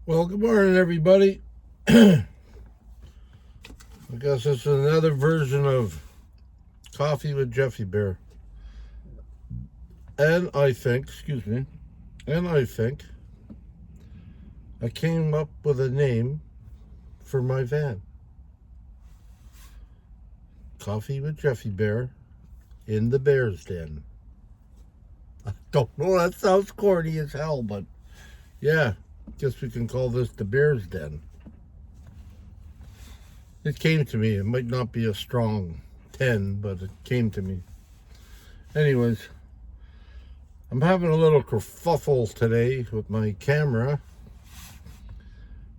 Well, good morning, everybody. I guess it's another version of Coffee with Jeffy Bear. And I think I came up with a name for my van. Coffee with Jeffy Bear in the Bear's Den. I don't know, that sounds corny as hell, but yeah, guess we can call this the Bear's Den. It came to me. It might not be a strong 10, but it came to me. Anyways, I'm having a little kerfuffle today with my camera.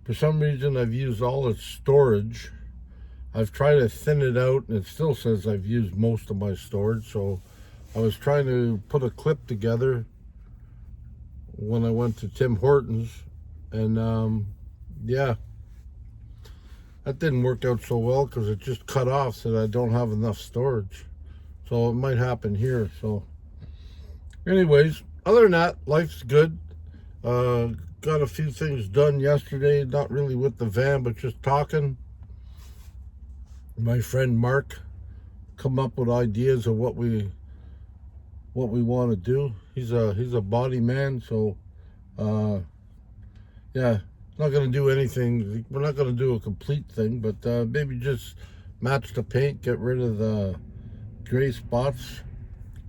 For some reason, I've used all its storage. I've tried to thin it out, and it still says I've used most of my storage. So I was trying to put a clip together when I went to Tim Hortons, and yeah, that didn't work out so well because it just cut off, said I don't have enough storage. So it might happen here. So anyways, other than that, life's good. Got a few things done yesterday, not really with the van, but just talking. My friend Mark come up with ideas of what we want to do. He's a body man, so yeah, not gonna do anything. We're not gonna do a complete thing, but maybe just match the paint, get rid of the gray spots.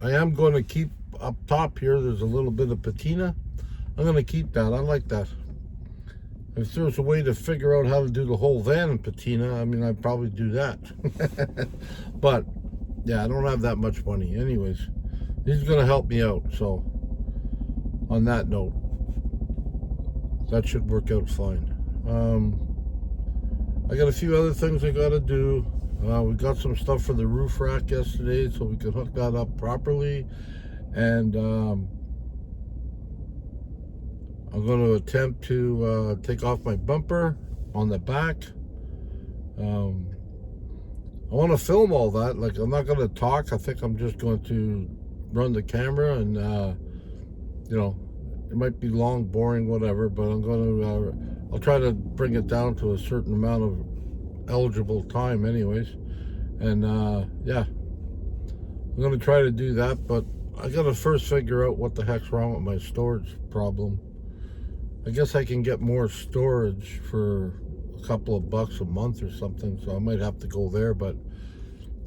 I am going to keep up top here. There's a little bit of patina. I'm going to keep that. I like that. If there's a way to figure out how to do the whole van in patina, I mean, I'd probably do that. But yeah, I don't have that much money. Anyways, he's going to help me out. So on that note, that should work out fine. I got a few other things I got to do. We got some stuff for the roof rack yesterday, so we could hook that up properly. And I'm going to attempt to take off my bumper on the back. I want to film all that. Like, I'm not going to talk. I think I'm just going to run the camera, and you know, it might be long, boring, whatever, but I'm going to I'll try to bring it down to a certain amount of eligible time anyways. And yeah, I'm going to try to do that, but I got to first figure out what the heck's wrong with my storage problem. I guess I can get more storage for a couple of bucks a month or something, so I might have to go there, but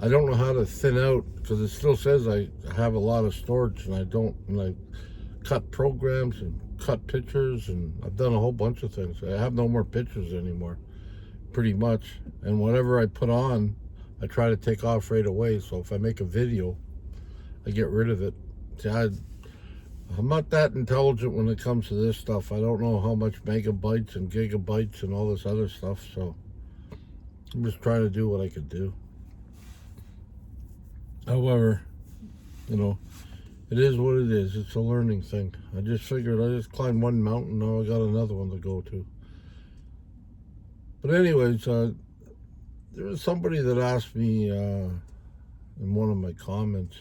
I don't know how to thin out, because it still says I have a lot of storage, and I don't. And I cut programs and cut pictures, and I've done a whole bunch of things. I have no more pictures anymore, pretty much. And whatever I put on, I try to take off right away. So if I make a video, I get rid of it. See, I'm not that intelligent when it comes to this stuff. I don't know how much megabytes and gigabytes and all this other stuff. So I'm just trying to do what I could do. However, you know, it is what it is. It's a learning thing. I just figured I just climbed one mountain. Now I got another one to go to. But anyways, there was somebody that asked me in one of my comments,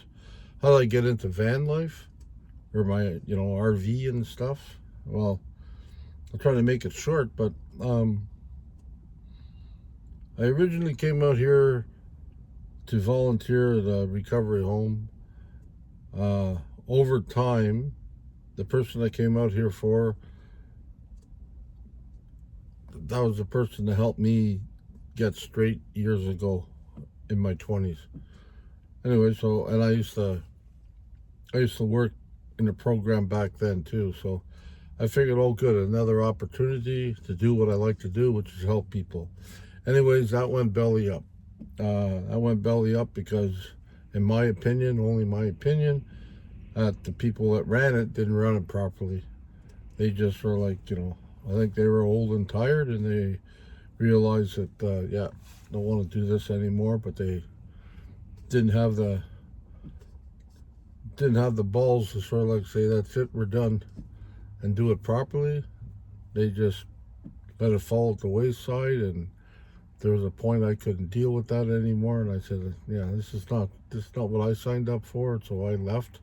how do I get into van life? Or my, RV and stuff. Well, I'll try to make it short, but I originally came out here to volunteer at a recovery home. Over time, the person I came out here for, that was the person that helped me get straight years ago in my 20s. Anyway, so, and I used to work in the program back then too, so I figured, oh good, another opportunity to do what I like to do, which is help people. Anyways, that went belly up. I went belly up because, in my opinion, only my opinion, that the people that ran it didn't run it properly. They just were like, I think they were old and tired, and they realized that, don't want to do this anymore, but they didn't have the balls to sort of like say, that's it, we're done, and do it properly. They just let it fall at the wayside, and there was a point I couldn't deal with that anymore, and I said, yeah, this is not what I signed up for, so I left.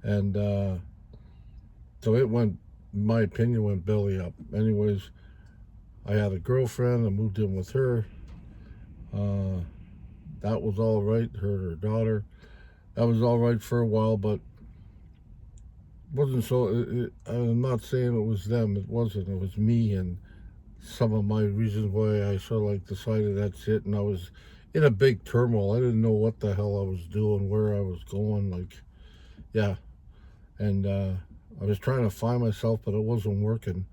And so it went, in my opinion, went belly up. Anyways, I had a girlfriend. I moved in with her. Uh, that was all right. Her daughter. That was all right for a while, but wasn't so. I'm not saying it was them. It wasn't. It was me and some of my reasons why I sort of like decided that's it. And I was in a big turmoil. I didn't know what the hell I was doing, where I was going. Like, yeah. And I was trying to find myself, but it wasn't working.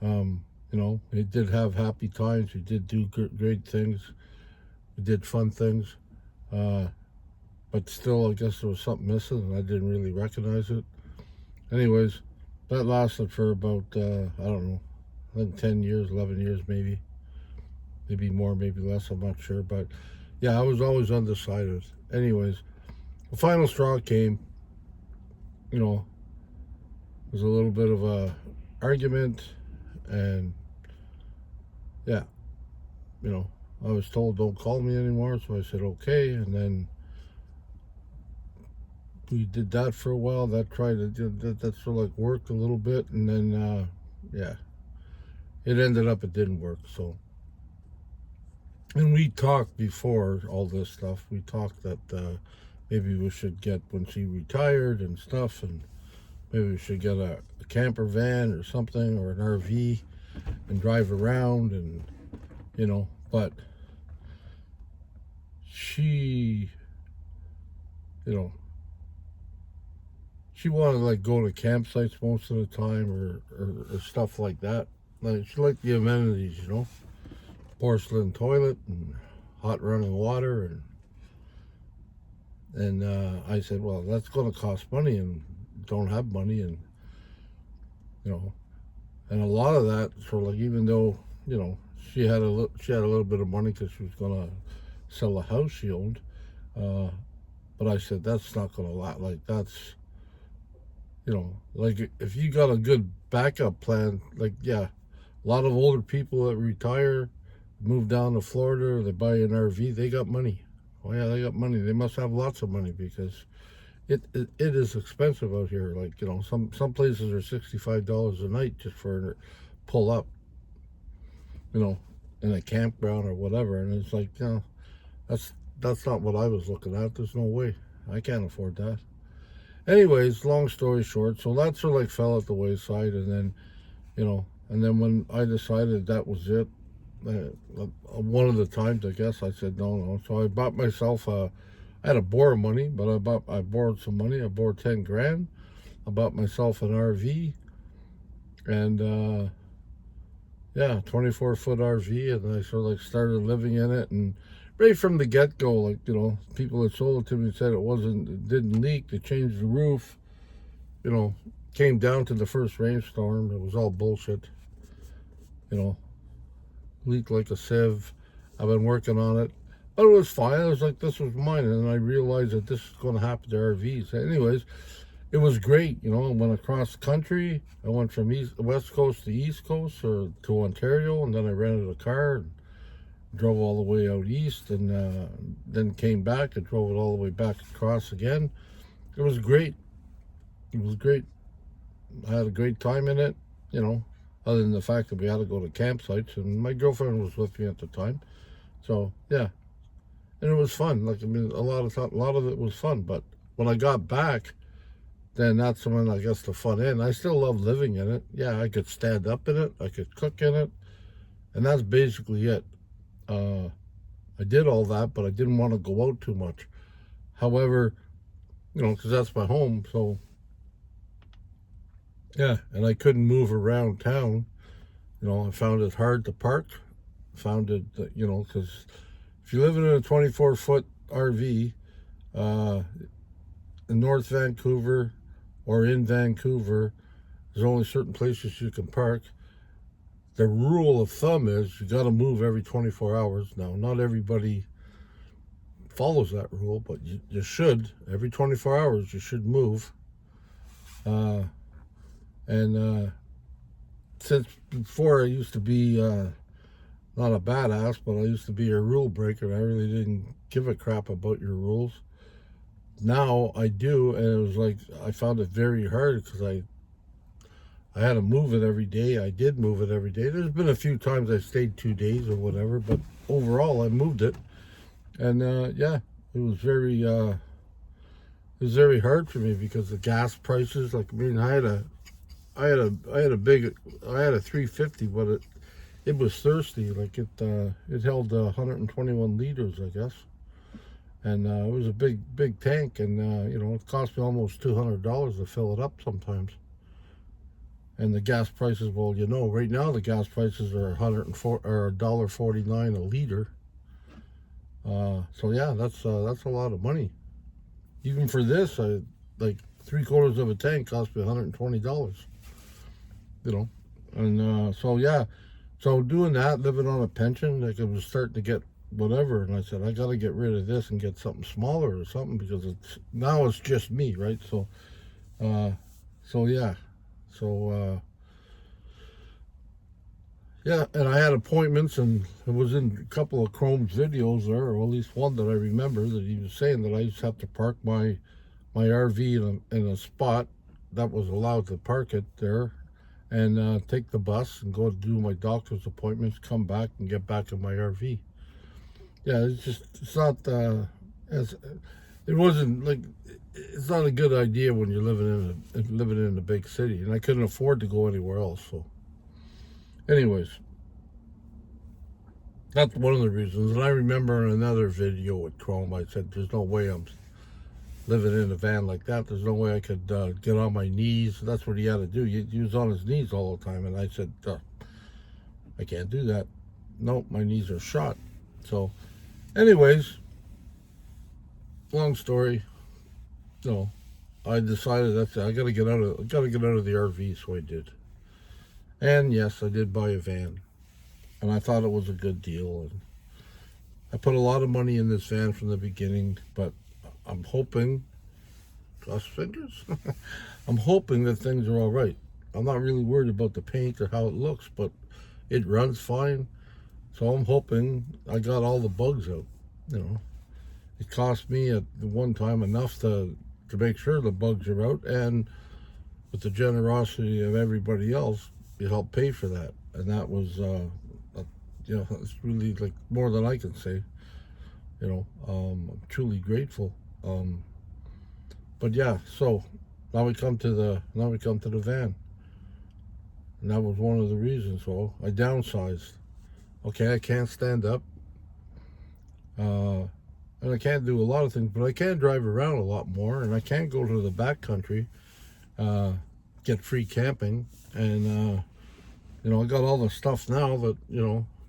We did have happy times. We did do great things. We did fun things. Uh, but still, I guess there was something missing, and I didn't really recognize it. Anyways, that lasted for about, I don't know, I think 10 years, 11 years maybe. Maybe more, maybe less, I'm not sure. But yeah, I was always undecided. Anyways, the final straw came, you know, it was a little bit of a argument, and yeah, I was told don't call me anymore, so I said okay, and then we did that for a while. That sort of like worked a little bit, and then yeah, it ended up it didn't work. So, and we talked before all this stuff. We talked that maybe we should get, when she retired and stuff, and maybe we should get a camper van or something, or an RV, and drive around, and but she, she wanted to like go to campsites most of the time, or stuff like that. Like, she liked the amenities, porcelain toilet and hot running water, and I said, well, that's going to cost money, and don't have money, and and a lot of that, so like, even though she had a little bit of money because she was going to sell a house she owned, but I said that's not going to last. Like, that's like, if you got a good backup plan, like, yeah, a lot of older people that retire, move down to Florida, they buy an RV, they got money. Oh yeah, they got money. They must have lots of money, because it is expensive out here. Like, some places are $65 a night just for pull up, in a campground or whatever, and it's like, that's not what I was looking at. There's no way. I can't afford that. Anyways, long story short, so that sort of like fell at the wayside, and then, when I decided that was it, one of the times, I guess, I said no. So I bought myself I had to borrow money, but I borrowed some money. I borrowed 10 grand. I bought myself an RV, and yeah, 24-foot RV, and I sort of like started living in it. And right from the get-go, like, people that sold it to me said it didn't leak. They changed the roof, came down to the first rainstorm. It was all bullshit, leaked like a sieve. I've been working on it, but it was fine. I was like, this was mine, and then I realized that this is going to happen to RVs. Anyways, it was great. I went across the country. I went from West Coast to East Coast, or to Ontario, and then I rented a car and drove all the way out east, and then came back and drove it all the way back across again. It was great. It was great. I had a great time in it, other than the fact that we had to go to campsites, and my girlfriend was with me at the time. So yeah, and it was fun. Like, I mean, a lot of it was fun. But when I got back, then that's when, I guess, the fun ended. I still love living in it. Yeah, I could stand up in it. I could cook in it, and that's basically it. I did all that, but I didn't want to go out too much. However, because that's my home. So yeah, and I couldn't move around town. I found it hard to park. Found it, because if you live in a 24-foot RV in North Vancouver or in Vancouver, there's only certain places you can park. The rule of thumb is you got to move every 24 hours. Now, not everybody follows that rule, but you should. Every 24 hours, you should move. And since before, I used to be not a badass, but I used to be a rule breaker. I really didn't give a crap about your rules. Now I do, and it was like, I found it very hard, because I I had to move it every day. I did move it every day. There's been a few times I stayed 2 days or whatever, but overall I moved it. And yeah, it was very hard for me because the gas prices. Like, I mean, I had a 350, but it was thirsty. Like, it held 121 liters, I guess, and it was a big tank, and it cost me almost $200 to fill it up sometimes. And the gas prices, well, right now the gas prices are $1.49 a liter. So yeah, that's a lot of money. Even for this, like 3/4 of a tank cost me $120. And so yeah, so doing that, living on a pension, like, it was starting to get whatever, and I said I got to get rid of this and get something smaller or something, because it's just me, right? So yeah, so yeah, and I had appointments, and it was in a couple of Chrome's videos there, or at least one that I remember, that he was saying that I used to have to park my RV in a spot that was allowed to park it there, and take the bus and go to do my doctor's appointments, come back and get back in my RV. Yeah, it's not it wasn't like, it's not a good idea when you're living in a big city, and I couldn't afford to go anywhere else. So anyways, that's one of the reasons. And I remember in another video with Chrome, I said there's no way I'm living in a van like that. There's no way I could get on my knees. That's what he had to do. He was on his knees all the time, and I said, I can't do that. Nope, my knees are shot. So anyways, long story, I decided that's it. I gotta get out of the RV, so I did. And yes, I did buy a van, and I thought it was a good deal. And I put a lot of money in this van from the beginning, but I'm hoping, cross fingers, I'm hoping that things are all right. I'm not really worried about the paint or how it looks, but it runs fine. So I'm hoping I got all the bugs out. It cost me at the one time enough to make sure the bugs are out, and with the generosity of everybody else, you help pay for that. And that was, it's really, like, more than I can say. I'm truly grateful. But yeah, so now we come to the van, and that was one of the reasons. So I downsized. Okay, I can't stand up, and I can't do a lot of things, but I can drive around a lot more, and I can go to the back country, get free camping, and I got all the stuff now that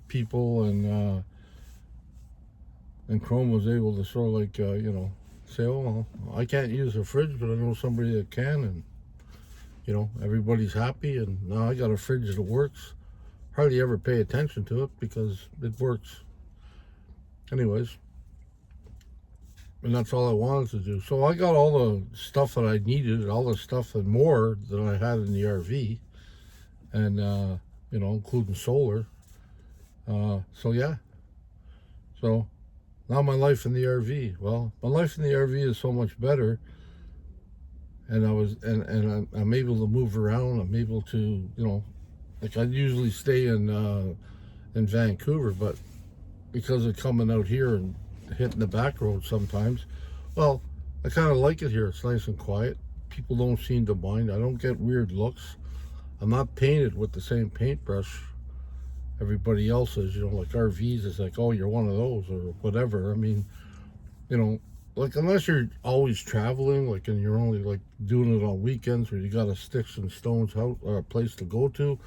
people and Chrome was able to sort of, like, say, oh, well, I can't use a fridge, but I know somebody that can, and everybody's happy, and now I got a fridge that works. Hardly ever pay attention to it because it works. Anyways, and that's all I wanted to do. So I got all the stuff that I needed, all the stuff and more than I had in the RV, and including solar. So yeah. So now my life in the RV. Well, my life in the RV is so much better, and I'm able to move around. I'm able to, like, I usually stay in Vancouver, but because of coming out here and hitting the back road sometimes, well, I kind of like it here. It's nice and quiet. People don't seem to mind. I don't get weird looks. I'm not painted with the same paintbrush everybody else is. Like RVs, it's like, oh, you're one of those or whatever. I mean, like, unless you're always traveling, like, and you're only, like, doing it on weekends where you got a sticks and stones house or a place to go to,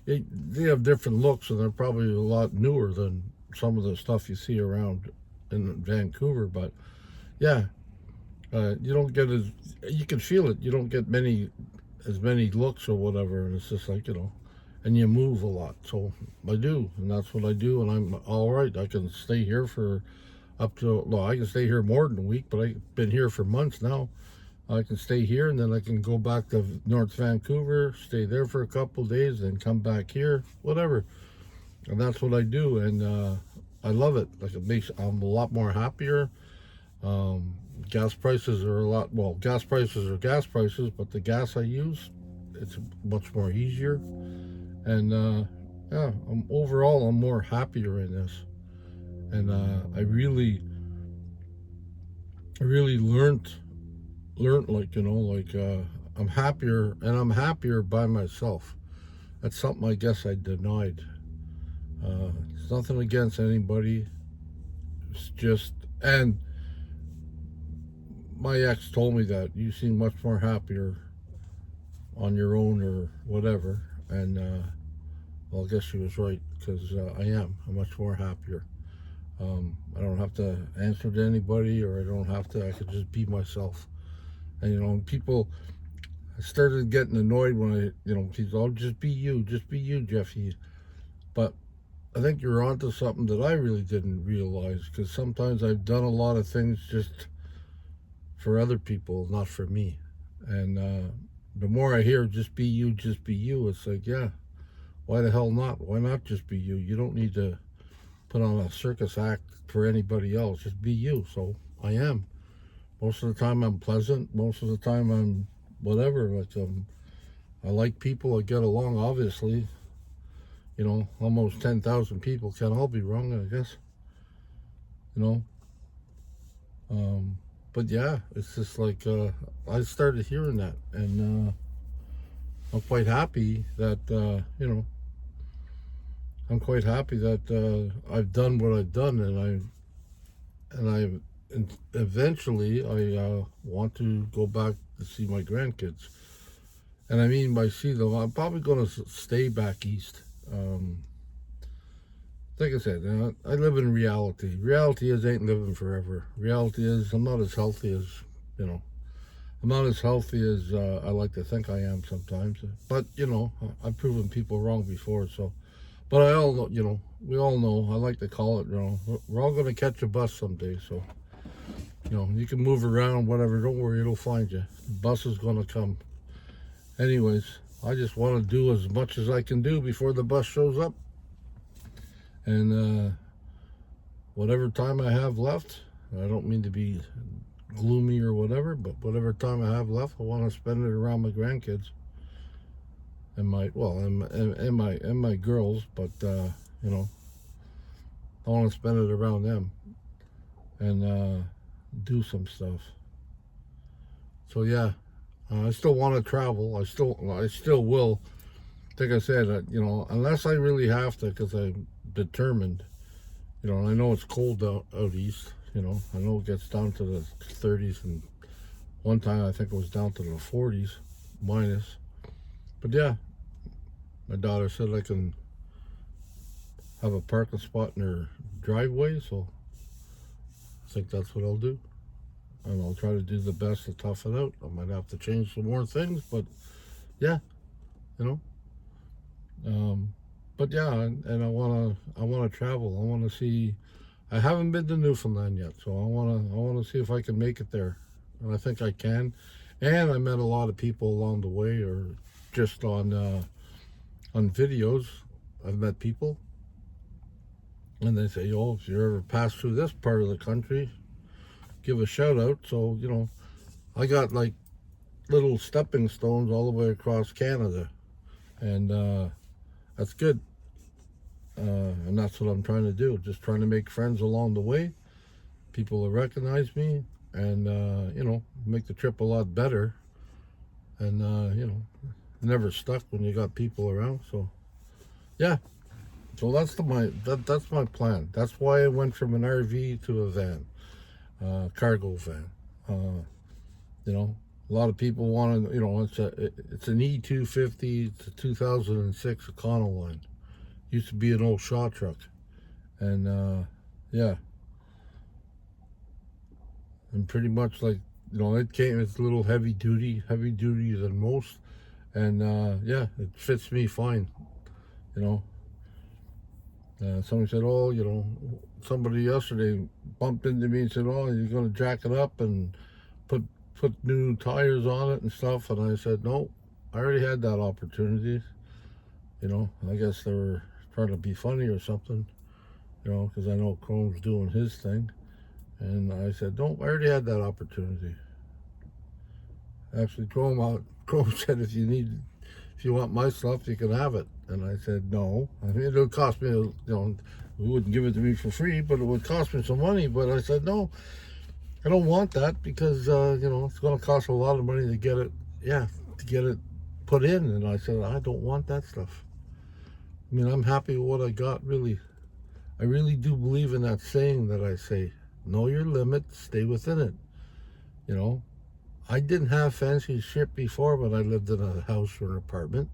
they have different looks, and they're probably a lot newer than some of the stuff you see around in Vancouver. But yeah, you don't get you can feel it. You don't get as many looks or whatever, and it's just like, and you move a lot. So I do, and that's what I do, and I'm all right. I can stay here for I can stay here more than a week, but I've been here for months now. I can stay here, and then I can go back to North Vancouver, stay there for a couple of days, then come back here, whatever. And that's what I do, and I love it. Like, I'm a lot more happier. Gas prices are gas prices, but the gas I use, it's much more easier. And yeah, I'm more happier in this. And I really learned like, I'm happier, and I'm happier by myself. That's something I guess I denied. It's nothing against anybody. It's just, and my ex told me that you seem much more happier on your own or whatever. And well, I guess she was right, because I am. I'm much more happier. I don't have to answer to anybody, or I could just be myself. And people, I started getting annoyed when people, oh, just be you, Jeffy. But I think you're onto something that I really didn't realize, because sometimes I've done a lot of things just for other people, not for me. And the more I hear just be you, it's like, yeah, why the hell not? Why not just be you? You don't need to put on a circus act for anybody else. Just be you. So I am. Most of the time I'm pleasant. Most of the time I'm whatever. I like people. I get along, obviously. Almost 10,000 people can't all be wrong, I guess. But yeah, it's just like I started hearing that, and I'm quite happy that I'm quite happy that I've done what I've done, and eventually I want to go back to see my grandkids. And I mean by see them, I'm probably going to stay back east. Like I said, I live in reality. Reality is ain't living forever. Reality is I'm not as healthy as I'm not as healthy as I like to think I am sometimes. But I've proven people wrong before. So, but I all know, we all know. I like to call it. We're all going to catch a bus someday. So, you can move around, whatever. Don't worry, it'll find you. The bus is going to come. Anyways, I just want to do as much as I can do before the bus shows up. And whatever time I have left, I don't mean to be gloomy or whatever, but whatever time I have left, I want to spend it around my grandkids and my girls. But I want to spend it around them and do some stuff. So yeah, I still want to travel. I still will. Like I said, unless I really have to, because I'm determined. I know it's cold out east. I know it gets down to the 30s, and one time I think it was down to the 40s minus. But yeah, my daughter said I can have a parking spot in her driveway, so I think that's what I'll do. And I'll try to do the best to tough it out. I might have to change some more things, but yeah, but yeah, and I wanna travel. I wanna see. I haven't been to Newfoundland yet, so I wanna see if I can make it there, and I think I can. And I met a lot of people along the way, or just on videos. I've met people, and they say, "Oh, if you ever pass through this part of the country, give a shout out." So I got like little stepping stones all the way across Canada, and that's good. And that's what I'm trying to do. Just trying to make friends along the way. People will recognize me, and make the trip a lot better. And never stuck when you got people around. So yeah. So that's my plan. That's why I went from an RV to a van, cargo van. A lot of people want to. It's an E250. It's a 2006 Econoline. Used to be an old Shaw truck, and yeah, and pretty much like it's a little heavy duty than most, and yeah, it fits me fine. Somebody said, oh, somebody yesterday bumped into me and said, oh, you're gonna jack it up and put new tires on it and stuff, and I said, no, I already had that opportunity. I guess they were trying to be funny or something, because I know Chrome's doing his thing. And I said, no, I already had that opportunity. Actually, Chrome said, if you need if you want my stuff, you can have it. And I said, no. I mean, it would cost me, you know, we wouldn't give it to me for free, but it would cost me some money. But I said, no, I don't want that because, you know, it's going to cost a lot of money to get it, to get it put in. And I said, I don't want that stuff. I mean, I'm happy with what I got, really. I really do believe in that saying that I say, know your limit, stay within it. You know, I didn't have fancy shit before when I lived in a house or an apartment.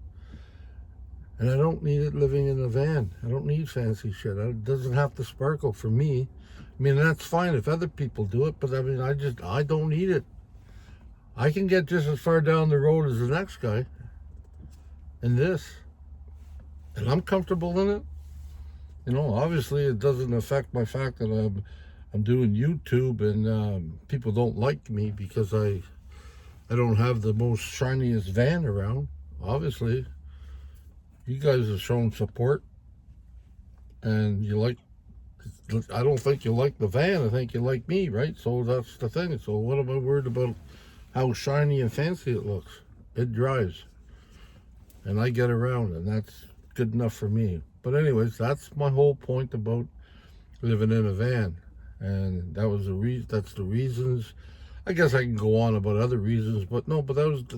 And I don't need it living in a van. I don't need fancy shit. It doesn't have to sparkle for me. I mean, that's fine if other people do it, but I mean, I don't need it. I can get just as far down the road as the next guy in this. And I'm comfortable in it. You know, obviously it doesn't affect my fact that I'm doing YouTube and people don't like me because I don't have the most shiniest van around. Obviously, you guys have shown support, and I don't think you like the van. I think you like me, right? So that's the thing. So what am I worried about how shiny and fancy it looks? It drives, and I get around, and that's good enough for me. But anyways, that's my whole point about living in a van, and that was that's the reasons. I guess I can go on about other reasons, but no, but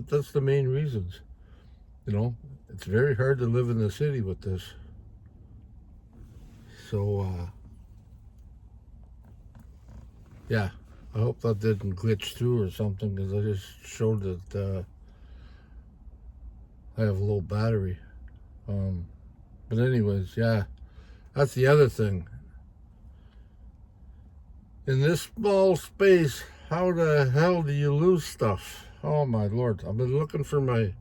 that's the main reasons. You know, it's very hard to live in the city with this. So yeah, I hope that didn't glitch through or something, because I just showed that I have low battery. But anyways, yeah, that's the other thing. In this small space, how the hell do you lose stuff? Oh my Lord, I've been looking for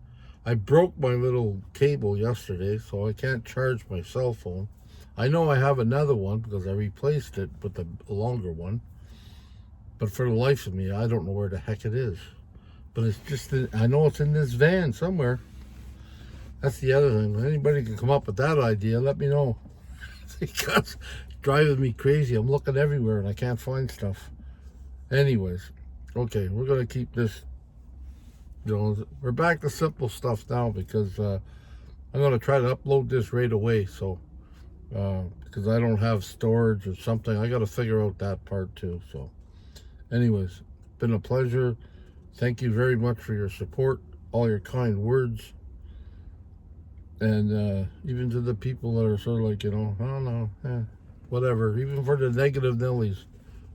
I broke my little cable yesterday, so I can't charge my cell phone. I know I have another one because I replaced it with a longer one. But for the life of me, I don't know where the heck it is. But it's just, I know it's in this van somewhere. That's the other thing. If anybody can come up with that idea, let me know. Because it's driving me crazy. I'm looking everywhere and I can't find stuff. Anyways, okay, we're going to keep this, you know, we're back to simple stuff now because I'm going to try to upload this right away. So, because I don't have storage or something, I got to figure out that part too. So, anyways, been a pleasure. Thank you very much for your support, all your kind words. And even to the people that are sort of like, you know, I don't know, whatever. Even for the negative Nellies,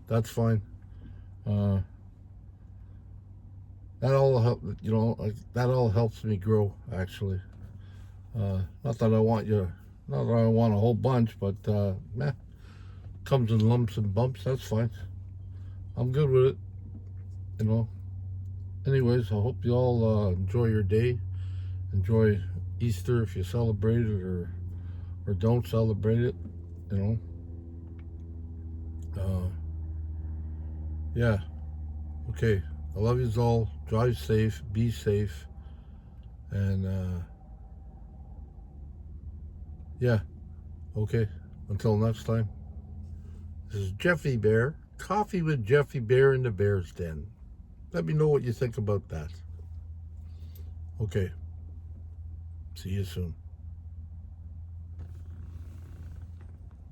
that's fine. That all help, you know, like, that all helps me grow, actually. Not that I want a whole bunch, but comes in lumps and bumps. That's fine. I'm good with it. You know. Anyways, I hope you all enjoy your day. Enjoy Easter if you celebrate it or don't celebrate it, you know. Yeah. Okay. I love you all. Drive safe. Be safe. And yeah. Okay. Until next time. This is Jeffy Bear. Coffee with Jeffy Bear in the Bear's Den. Let me know what you think about that. Okay. See you soon.